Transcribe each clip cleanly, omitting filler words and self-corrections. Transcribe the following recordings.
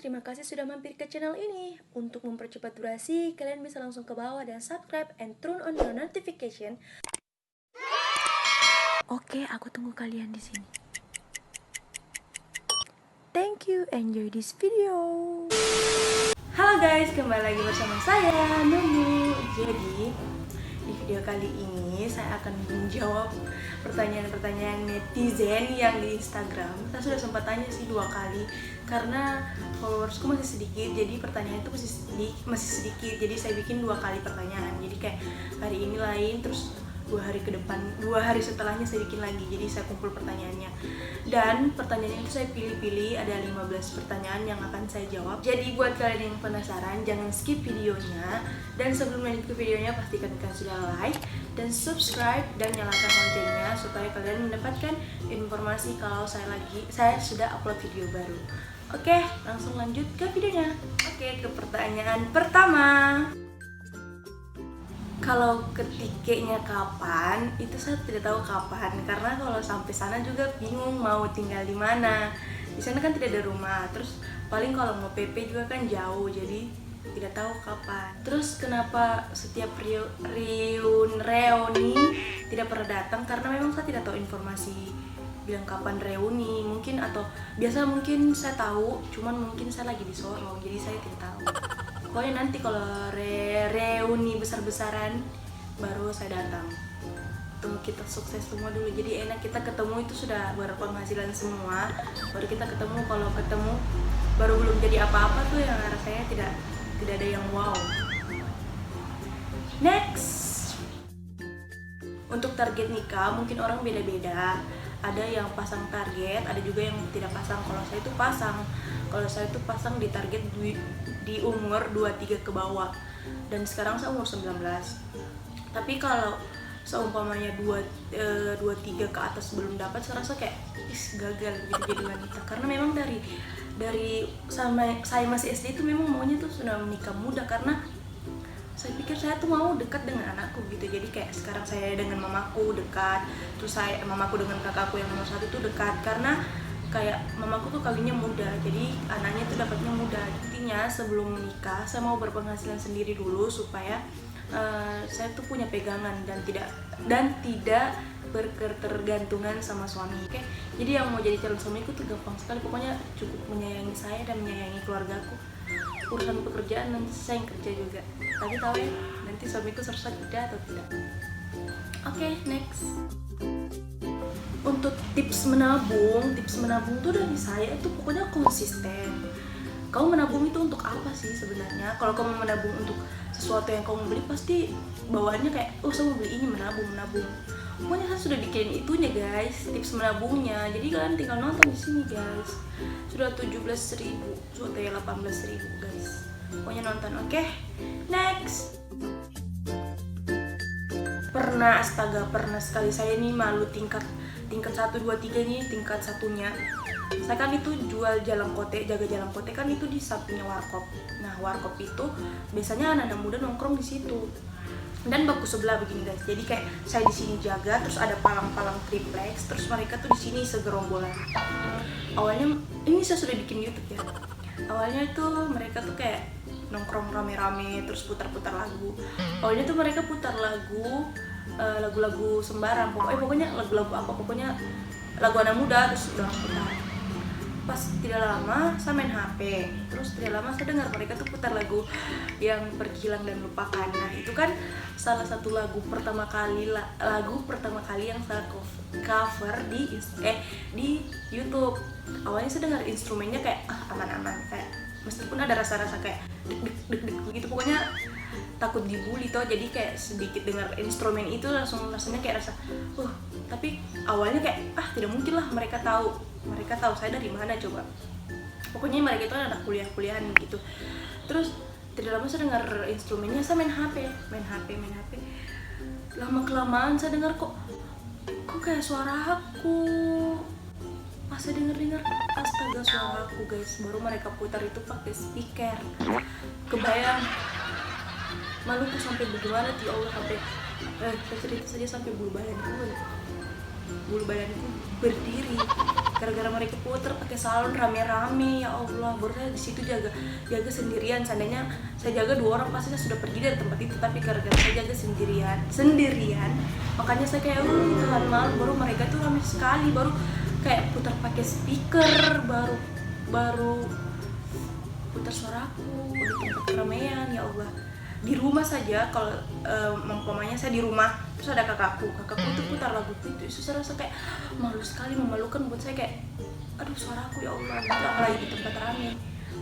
terima kasih sudah mampir ke channel ini. Untuk mempercepat durasi, kalian bisa langsung ke bawah dan subscribe and turn on your notification. Oke, aku tunggu kalian di sini. Thank you, enjoy this video. Halo guys, kembali lagi bersama saya, Nunu. Jadi, di video kali ini saya akan menjawab pertanyaan-pertanyaan netizen yang di Instagram. Saya sudah sempat tanya sih 2 kali karena followersku masih sedikit, jadi pertanyaan itu masih sedikit. Jadi saya bikin 2 kali pertanyaan. Jadi kayak hari ini lain, terus 2 hari setelahnya saya bikin lagi. Jadi saya kumpul pertanyaannya. Dan pertanyaannya itu saya pilih-pilih, ada 15 pertanyaan yang akan saya jawab. Jadi buat kalian yang penasaran, jangan skip videonya. Dan sebelum lanjut ke videonya, pastikan kalian sudah like dan subscribe dan nyalakan loncengnya supaya kalian mendapatkan informasi kalau saya sudah upload video baru. Oke, langsung lanjut ke videonya. Oke, ke pertanyaan pertama. Kalau ketikanya kapan, itu saya tidak tahu kapan, karena kalau sampai sana juga bingung mau tinggal di mana. Di sana kan tidak ada rumah, terus paling kalau mau PP juga kan jauh, jadi tidak tahu kapan. Terus kenapa setiap reuni tidak pernah datang? Karena memang saya tidak tahu informasi bilang kapan reuni, mungkin atau biasa mungkin saya tahu, cuman mungkin saya lagi di Sorong, jadi saya tidak tahu. Pokoknya nanti kalau reuni besar-besaran baru saya datang. Tunggu kita sukses semua dulu. Jadi enak kita ketemu itu sudah berpenghasilan semua. Baru kita ketemu, kalau ketemu baru belum jadi apa-apa tuh yang rasanya tidak ada yang wow. Next. Untuk target nikah mungkin orang beda-beda. Ada yang pasang target, ada juga yang tidak pasang. Kalau saya itu pasang. Kalau saya itu pasang di target di umur 23 ke bawah. Dan sekarang saya umur 19. Tapi kalau seumpamanya 23 ke atas belum dapat, saya rasa kayak gagal gitu jadi wanita. Karena memang dari saya masih SD itu memang maunya tuh sudah menikah muda, karena saya pikir saya tuh mau dekat dengan anakku gitu. Jadi kayak sekarang saya dengan mamaku dekat, terus mamaku dengan kakakku yang nomor 1 tuh dekat, karena kayak mamaku tuh kawinnya muda, jadi anaknya tuh dapatnya muda. Intinya sebelum menikah saya mau berpenghasilan sendiri dulu supaya saya tuh punya pegangan dan tidak berketergantungan sama suami. Oke? Jadi yang mau jadi calon suamiku tuh gampang sekali, pokoknya cukup menyayangi saya dan menyayangi keluargaku. Urusan pekerjaan nanti saya yang kerja juga, tapi tahu ya nanti suamiku selesai kerja atau tidak. Oke, next. Untuk tips menabung tuh dari saya itu pokoknya konsisten. Kamu menabung itu untuk apa sih sebenarnya? Kalau kamu menabung untuk sesuatu yang kamu beli, pasti bawaannya kayak, oh saya mau beli ini, menabung. Pokoknya saya sudah bikin itunya guys, tips menabungnya. Jadi kalian tinggal nonton di sini guys. Sudah 17.000, sudah 18.000 guys. Pokoknya nonton, oke? Next. Pernah sekali saya ini malu tingkat 1, 2, 3 nih, tingkat satunya. Saya kan itu jual jaga jalan kote kan itu di sampingnya warkop. Nah, warkop itu biasanya anak-anak muda nongkrong di situ. Dan bangku sebelah begini guys. Jadi kayak saya di sini jaga, terus ada palang-palang triplex, terus mereka tuh di sini segerombolan. Awalnya ini saya sudah bikin YouTube ya. Awalnya tuh mereka tuh kayak nongkrong rame-rame, terus putar-putar lagu. Awalnya tuh mereka putar lagu-lagu sembarang. Pokoknya lagu-lagu apa, pokoknya lagu anak muda, terus udah putar. Pas tidak lama saya main HP, terus tidak lama saya dengar mereka tuh putar lagu yang Pergi Hilang dan Lupakan. Nah itu kan salah satu lagu pertama kali yang saya cover di YouTube. Awalnya saya dengar instrumennya kayak aman-aman, kayak meskipun ada rasa-rasa kayak deg begitu, pokoknya takut dibully toh. Jadi kayak sedikit dengar instrumen itu langsung rasanya kayak rasa tapi awalnya kayak tidak mungkin lah mereka tahu saya dari mana coba. Pokoknya mereka itu anak kuliahan gitu. Terus tidak lama saya dengar instrumennya, saya main HP. Lama kelamaan saya dengar kok kayak suara aku. Pas saya dengar astaga, suara aku guys. Baru mereka putar itu pakai speaker. Kebayang maluku sampai bagaimana ya Allah, sampai cerita saja sampai bulu badanku berdiri. gara-gara mereka puter pakai salon rame-rame, ya Allah. Baru saya di situ jaga sendirian. Seandainya saya jaga 2 orang pasti saya sudah pergi dari tempat itu, tapi gara-gara saya jaga sendirian makanya saya kayak Tuhan malu. Baru mereka tuh rame sekali, baru kayak putar pakai speaker, baru putar suaraku di tempat keramaian, ya Allah. Di rumah saja, kalau umpamanya saya di rumah terus ada kakakku tuh putar lagu itu saya rasa kayak malu sekali, memalukan buat saya, kayak aduh suaraku ya Allah, apalagi di tempat ramai.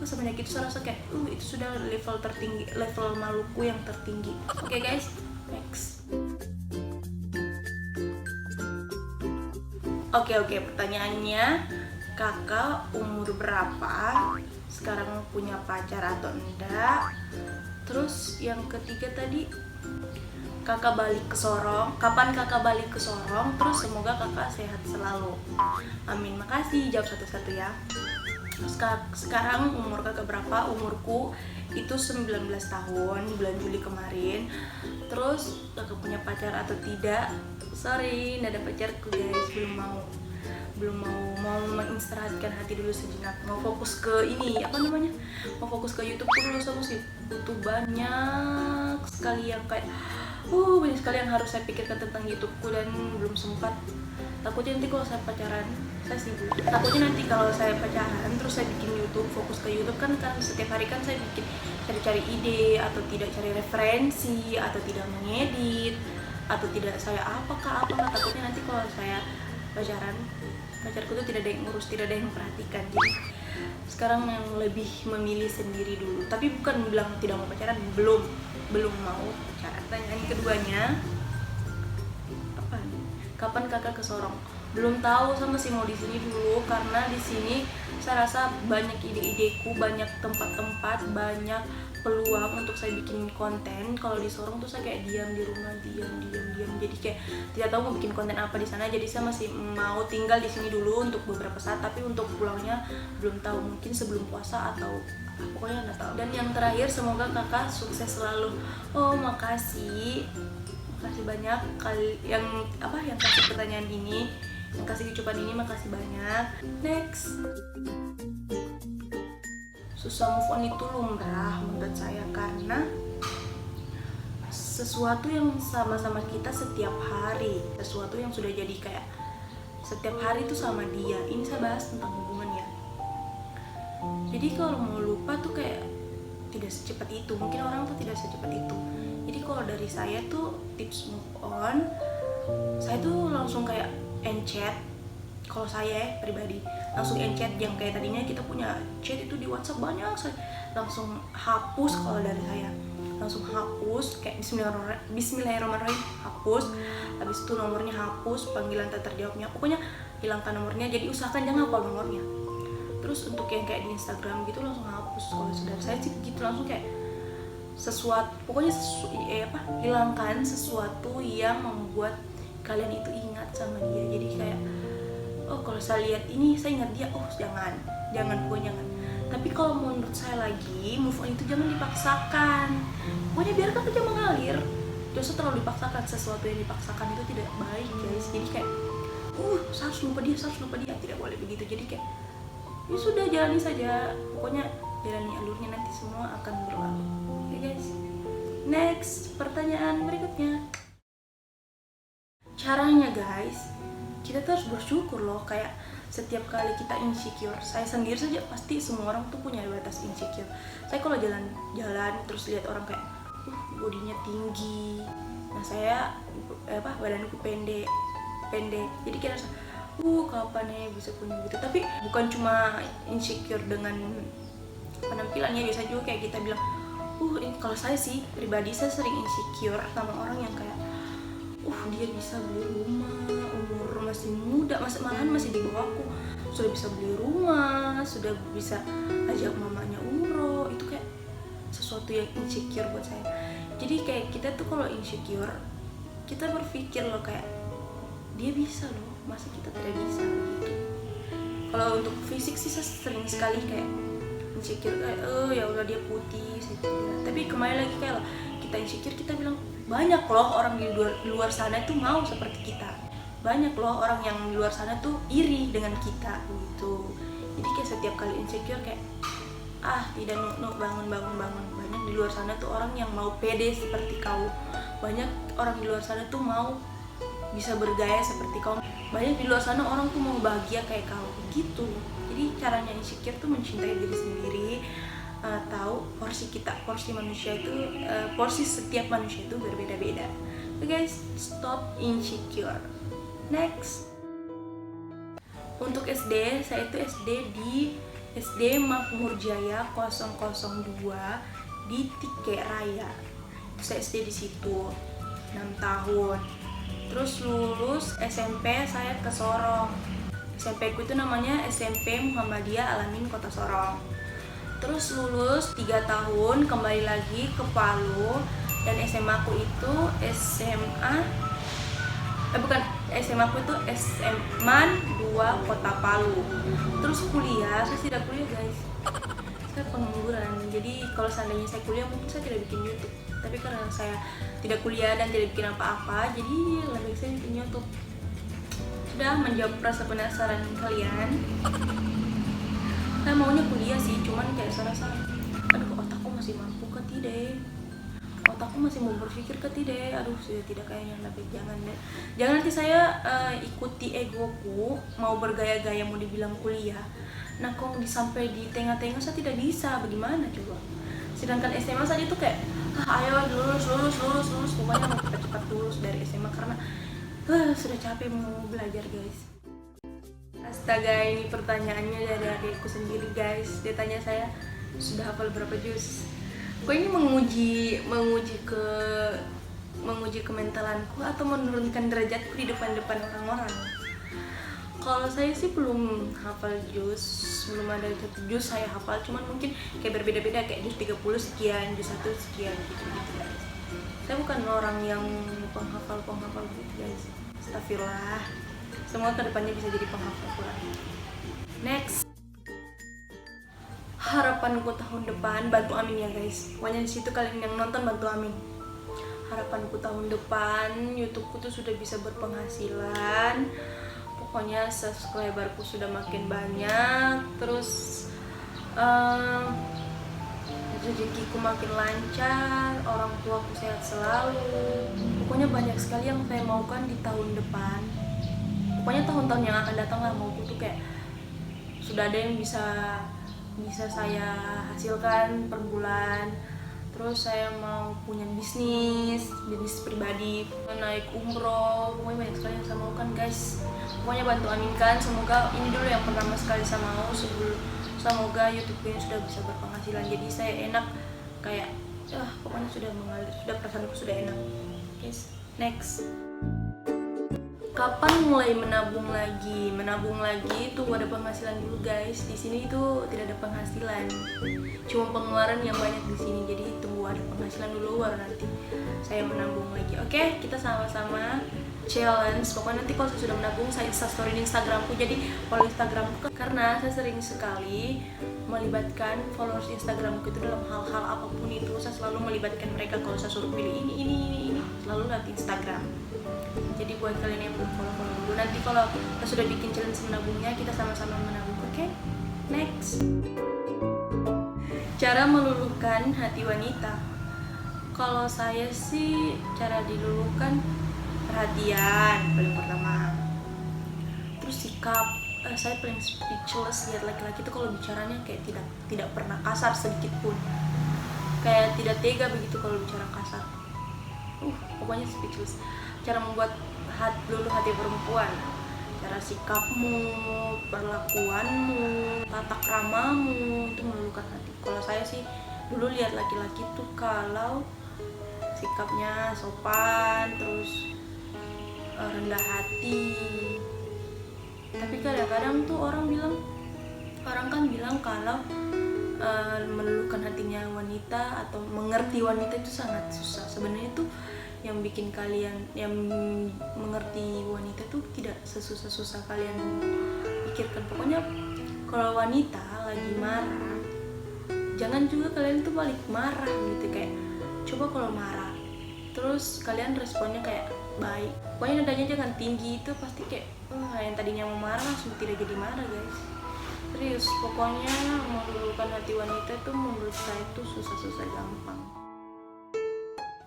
Sebanyak itu saya rasa kayak itu sudah level tertinggi, level maluku yang tertinggi. Oke guys, next. Oke, pertanyaannya, kakak umur berapa, sekarang punya pacar atau enggak? Terus yang ketiga tadi, kakak balik ke Sorong, kapan kakak balik ke Sorong? Terus semoga kakak sehat selalu, amin. Makasih, jawab satu-satu ya. Sekarang umur kakak berapa? Umurku itu 19 tahun, bulan Juli kemarin. Terus kakak punya pacar atau tidak? Sorry, nggak ada pacarku guys, belum mau mengistirahatkan hati dulu sejenak, mau fokus ke ini, mau fokus ke YouTube dulu. Saya masih butuh banyak sekali yang kayak banyak sekali yang harus saya pikirkan tentang YouTubeku dan belum sempat. Takutnya nanti kalau saya pacaran, saya sibuk. Takutnya nanti kalau saya pacaran terus saya bikin YouTube, fokus ke YouTube kan setiap hari kan saya bikin, cari ide atau tidak cari referensi atau tidak mengedit atau tidak saya apakah. Takutnya nanti kalau saya pacaran, pacarku tuh tidak ada yang ngurus, tidak ada yang memperhatikan. Jadi sekarang yang lebih memilih sendiri dulu. Tapi bukan bilang tidak mau pacaran, belum mau pacaran. Pertanyaan keduanya, apa nih? Kapan kakak ke Sorong? Belum tahu, sama sih mau di sini dulu, karena di sini saya rasa banyak ide-ideku, banyak tempat-tempat, banyak peluang untuk saya bikin konten. Kalau di Sorong tuh saya kayak diam di rumah, diam, jadi kayak tidak tahu mau bikin konten apa di sana. Jadi saya masih mau tinggal di sini dulu untuk beberapa saat, tapi untuk pulangnya belum tahu, mungkin sebelum puasa atau pokoknya nggak tahu. Dan yang terakhir, semoga kakak sukses selalu. Oh, makasih banyak kali yang kasih pertanyaan ini, yang kasih ucapan ini, makasih banyak. Next. Susah move on itu lumrah menurut saya, karena sesuatu yang sama-sama kita setiap hari, sesuatu yang sudah jadi kayak setiap hari itu sama dia. Ini saya bahas tentang hubungan ya. Jadi kalau mau lupa tuh kayak tidak secepat itu, mungkin orang tuh tidak secepat itu. Jadi kalau dari saya tuh tips move on, saya tuh langsung kayak end chat. Kalau saya pribadi langsung end chat, yang kayak tadinya kita punya chat itu di WhatsApp banyak, saya langsung hapus. Kalau dari saya langsung hapus, kayak Bismillahirrahmanirrahim, hapus. Habis itu nomornya hapus, panggilan tak terjawabnya, pokoknya hilangkan nomornya. Jadi usahakan jangan hafal nomornya. Terus untuk yang kayak di Instagram gitu langsung hapus. Kalau saudara saya sih gitu, langsung kayak hilangkan sesuatu yang membuat kalian itu ingat sama dia. Jadi kayak kalau saya lihat ini saya ingat dia, jangan. Tapi kalau menurut saya lagi, move on itu jangan dipaksakan, pokoknya biarkan aja mengalir. Jangan terlalu dipaksakan, sesuatu yang dipaksakan itu tidak baik guys. Jadi kayak saya harus lupa dia, tidak boleh begitu. Jadi kayak ya sudah, jalani saja, pokoknya jalani alurnya, nanti semua akan berlalu. Oke guys, next pertanyaan berikutnya. Caranya guys, kita tuh harus bersyukur loh. Kayak setiap kali kita insecure, saya sendiri saja pasti semua orang tuh punya batas insecure. Saya kalau jalan terus lihat orang kayak bodinya tinggi, nah saya badanku pendek, jadi kita rasa kapan ya bisa punya gitu. Tapi bukan cuma insecure dengan penampilannya, biasa juga kayak kita bilang kalau saya sih pribadi, saya sering insecure sama orang yang kayak dia bisa beli rumah, umur masih muda, malahan masih di bawahku, sudah bisa beli rumah, sudah bisa ajak mamanya umroh. Itu kayak sesuatu yang insecure buat saya. Jadi kayak kita tuh kalau insecure, kita berpikir loh kayak dia bisa loh, masa kita tidak bisa gitu. Kalau untuk fisik sih saya sering sekali kayak insecure, kayak ya udah dia putih, tapi kembali lagi kayak kita insecure, kita bilang banyak loh orang di luar sana itu mau seperti kita. banyak loh orang yang di luar sana tuh iri dengan kita gitu. Jadi kayak setiap kali insecure kayak tidak bangun. Banyak di luar sana tuh orang yang mau pede seperti kau, banyak orang di luar sana tuh mau bisa bergaya seperti kau, banyak di luar sana orang tuh mau bahagia kayak kau gitu. Jadi caranya insecure tuh mencintai diri sendiri, tahu porsi manusia itu, porsi setiap manusia itu berbeda-beda. So guys, stop insecure. Next, untuk SD, saya itu SD di SD Makmur Jaya 002 di Tike Raya. Saya SD di situ 6 tahun. Terus lulus SMP saya ke Sorong. SMP ku itu namanya SMP Muhammadiyah Alamin Kota Sorong. Terus lulus 3 tahun kembali lagi ke Palu, dan SMA ku itu SMA ku itu SMA 2 Kota Palu. Terus kuliah, saya tidak kuliah guys, saya pengangguran. Jadi kalau seandainya saya kuliah mungkin saya tidak bikin YouTube, tapi karena saya tidak kuliah dan tidak bikin apa-apa, jadi lebih saya bikin YouTube. Sudah menjawab rasa penasaran kalian, saya maunya kuliah sih, cuman kayak serasa aduh otakku masih mampu ke tidak, otakku masih mau berpikir ke tidak, aduh sudah tidak kayaknya. Tapi jangan nanti saya ikuti egoku mau bergaya-gaya mau dibilang kuliah, nah kok sampai di tengah-tengah saya tidak bisa, bagaimana coba. Sedangkan SMA saja tuh kayak ayo lulus, pokoknya mau cepat-cepat lulus dari SMA karena sudah capek mau belajar guys. Astaga, ini pertanyaannya dari adikku sendiri guys. Dia tanya saya sudah hafal berapa juz. Gue ini menguji ke mentalanku atau menurunkan derajatku di depan orang-orang. Kalau saya sih belum hafal juz, belum ada satu juz saya hafal, cuman mungkin kayak berbeda-beda, kayak juz 30 sekian, juz 1 sekian gitu guys. Saya bukan orang yang penghafal gitu guys. Astagfirullah. Semua kedepannya bisa jadi penghafal Quran. Next, harapanku tahun depan, bantu amin ya guys. Pokoknya di situ kalian yang nonton bantu amin. Harapanku tahun depan YouTubeku tuh sudah bisa berpenghasilan. Pokoknya subscriberku sudah makin banyak, terus rezekiku makin lancar, orang tuaku sehat selalu. Pokoknya banyak sekali yang saya maukan di tahun depan. Pokoknya tahun-tahun yang akan datang lah, mauku tuh kayak sudah ada yang bisa saya hasilkan per bulan. Terus saya mau punya bisnis pribadi, naik umroh, pokoknya banyak sekali yang saya maukan guys. Pokoknya bantu aminkan, semoga ini dulu yang pertama sekali saya mau, semoga YouTube ini sudah bisa berpenghasilan, jadi saya enak kayak pokoknya sudah mengalir, sudah perasaanku sudah enak guys. Next, kapan mulai menabung lagi? Menabung lagi itu ada penghasilan dulu guys. Di sini itu tidak ada penghasilan, cuma pengeluaran yang banyak di sini. Jadi tunggu ada penghasilan dulu baru nanti saya menabung lagi. Oke, kita sama-sama challenge. Pokoknya nanti kalau saya sudah menabung, saya instastory di Instagramku. Jadi follow Instagramku karena saya sering sekali melibatkan followers Instagramku itu dalam hal-hal apapun itu. Saya selalu melibatkan mereka. Kalau saya suruh pilih ini selalu lihat Instagram. Jadi buat kalian yang belum follow dulu, nanti kalau kita sudah bikin challenge menabungnya, kita sama-sama menabung. Oke? Next, cara meluluhkan hati wanita. Kalau saya sih cara diluluhkan perhatian paling pertama, terus sikap. Saya paling speechless lihat laki-laki itu kalau bicaranya kayak tidak pernah kasar sedikit pun, kayak tidak tega begitu kalau bicara kasar. Pokoknya speechless. Cara membuat luluh hati perempuan, cara sikapmu, perlakuanmu, tata kramamu itu meluluhkan hati. Kalau saya sih dulu lihat laki-laki tuh kalau sikapnya sopan, terus rendah hati. Tapi kadang-kadang tuh orang kan bilang kalau meluluhkan hatinya wanita atau mengerti wanita itu sangat susah. Sebenarnya tuh yang bikin kalian yang mengerti wanita tuh tidak sesusah-susah kalian pikirkan. Pokoknya kalau wanita lagi marah, jangan juga kalian tuh balik marah gitu. Kayak coba kalau marah terus kalian responnya kayak baik. Pokoknya nadanya jangan tinggi, itu pasti kayak yang tadinya mau marah langsung tidak jadi marah guys. Serius, pokoknya meluluhkan hati wanita itu menurut saya itu susah-susah gampang.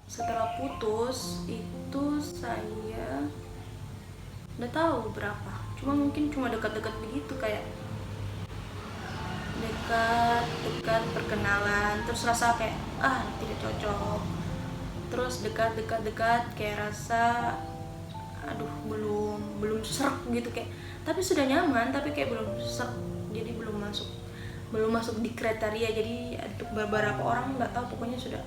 Setelah putus itu saya udah tahu berapa, mungkin cuma dekat-dekat begitu, kayak dekat perkenalan, terus rasa kayak tidak cocok, terus dekat kayak rasa aduh belum serak gitu, kayak tapi sudah nyaman tapi kayak belum serak, jadi belum masuk di kriteria. Jadi untuk beberapa orang nggak tahu, pokoknya sudah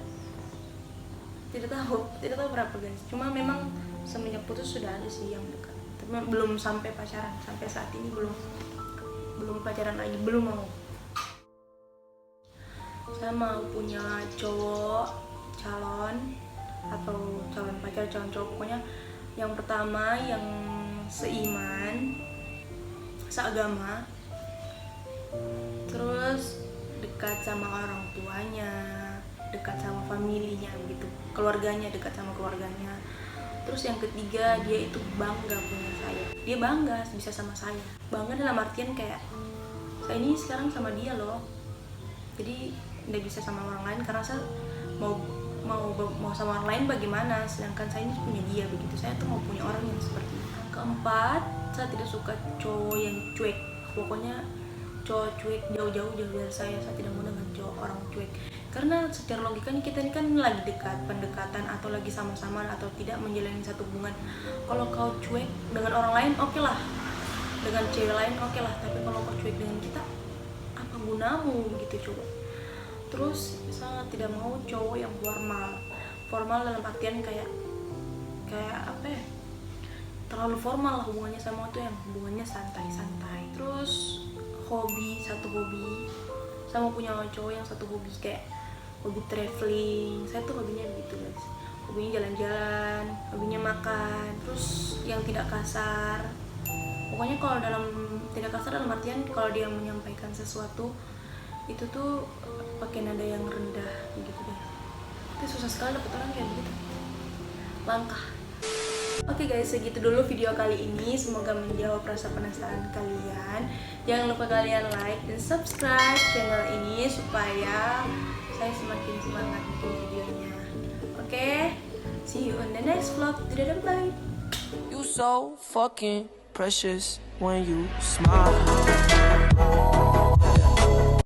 tidak tahu berapa guys. Cuma memang semenjak putus sudah ada sih yang dekat, tapi belum sampai pacaran. Sampai saat ini belum pacaran lagi, belum mau. Saya mau punya cowok calon atau calon pacar, calon cowok, pokoknya yang pertama yang seiman, seagama, terus dekat sama orang tuanya, dekat sama familinya gitu, keluarganya, dekat sama keluarganya. Terus yang ketiga, dia itu bangga punya saya, dia bangga bisa sama saya. Bangga dalam artian kayak saya ini sekarang sama dia loh, jadi nggak bisa sama orang lain karena saya mau sama orang lain bagaimana, sedangkan saya ini punya dia begitu. Saya tuh mau punya orang yang seperti itu. Keempat, saya tidak suka cowok yang cuek. Pokoknya cowok cuek jauh dari saya tidak mau dengan cowok orang cuek. Karena secara logikanya kita ini kan lagi dekat, pendekatan atau lagi sama-sama atau tidak menjalani satu hubungan. Kalau kau cuek dengan orang lain oke lah, dengan cewek lain oke lah, tapi kalau kau cuek dengan kita, apa gunamu gitu coba. Terus saya tidak mau cowok yang formal dalam artian kayak apa ya, terlalu formal lah hubungannya. Saya mau tuh yang hubungannya santai. Terus satu hobi, saya mau punya cowok yang satu hobi, kayak hobi traveling. Saya tuh hobinya begitu guys, hobinya jalan-jalan, hobinya makan. Terus yang tidak kasar, pokoknya kalau tidak kasar dalam artian kalau dia menyampaikan sesuatu itu tuh pakai nada yang rendah begitu deh. Itu susah sekali dapet orang kayak begitu, langkah. Oke guys, segitu dulu video kali ini, semoga menjawab rasa penasaran kalian. Jangan lupa kalian like dan subscribe channel ini supaya saya semakin semangat bikin videonya. Oke, see you on the next vlog. Dadah, bye. You so fucking precious when you smile.